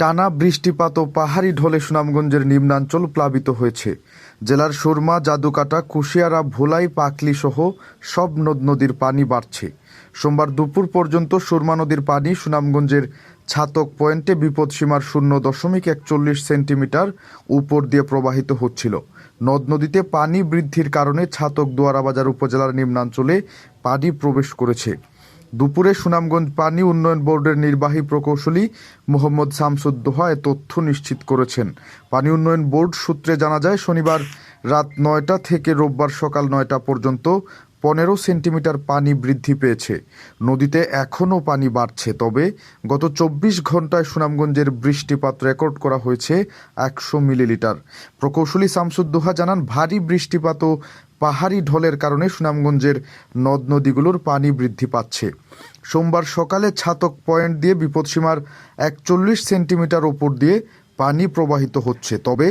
টানা বৃষ্টিপাত ও পাহাড়ি ঢলে সুনামগঞ্জের নিম্নাঞ্চল প্লাবিত হয়েছে। জেলার সুরমা, জাদুকাটা, কুশিয়ারা, ভোলাই, পাকলি সহ সব নদ নদীর পানি বাড়ছে। সোমবার দুপুর পর্যন্ত সুরমা নদীর পানি সুনামগঞ্জের ছাতক পয়েন্টে বিপদসীমার 0.41 সেন্টিমিটার উপর দিয়ে প্রবাহিত হচ্ছিল। নদ নদীতে পানি বৃদ্ধির কারণে ছাতক দোয়ারাবাজার উপজেলার নিম্নাঞ্চলে পানি প্রবেশ করেছে। দুপুরে সুনামগঞ্জ পানি উন্নয়ন বোর্ডের নির্বাহী প্রকৌশলী মোহাম্মদ শামসুদ্দোহা এ তথ্য নিশ্চিত করেছেন। পানি উন্নয়ন বোর্ড সূত্রে জানা যায়, শনিবার রাত 9টা থেকে রোববার সকাল 9টা পর্যন্ত 15 সেন্টিমিটার পানি বৃদ্ধি পেয়েছে। নদীতে এখনও পানি বাড়ছে, তবে গত 24 ঘন্টায় সুনামগঞ্জের বৃষ্টিপাত রেকর্ড করা হয়েছে 100 মিলিলিটার। প্রকৌশলী শামসুদ্দোহা জানান, ভারী বৃষ্টিপাত ও পাহাড়ি ঢলের কারণে সুনামগঞ্জের নদ নদীগুলোর পানি বৃদ্ধি পাচ্ছে। সোমবার সকালে ছাতক পয়েন্ট দিয়ে বিপদসীমার 41 সেন্টিমিটার ওপর দিয়ে পানি প্রবাহিত হচ্ছে। তবে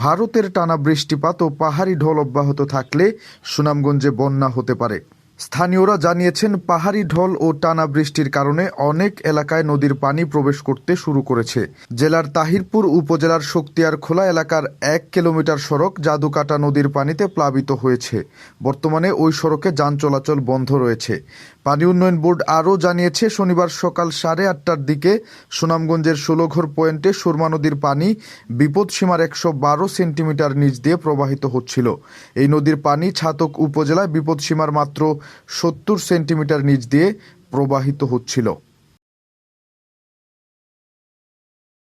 ভারতের টানা বৃষ্টিপাত ও পাহাড়ি ঢল অব্যাহত থাকলে সুনামগঞ্জে বন্যা হতে পারে। স্থানীয়রা জানিয়েছেন, পাহাড়ি ঢল ও টানা বৃষ্টির কারণে অনেক এলাকায় নদীর পানি প্রবেশ করতে শুরু করেছে। জেলার তাহিরপুর উপজেলার শক্তিয়ারখোলা এলাকার 1 কিলোমিটার সড়ক জাদুকাটা নদীর পানিতে প্লাবিত হয়েছে। বর্তমানে ওই সড়কে যান চলাচল বন্ধ রয়েছে। পানি উন্নয়ন বোর্ড আরও জানিয়েছে, শনিবার সকাল 8:30টার দিকে সুনামগঞ্জের 16 পয়েন্টে সুরমা নদীর পানি বিপদসীমার 112 সেন্টিমিটার নিচ দিয়ে প্রবাহিত হচ্ছিল। এই নদীর পানি ছাতক উপজেলায় বিপদসীমার মাত্র 70 সেন্টিমিটার নিচ দিয়ে প্রবাহিত হচ্ছিল।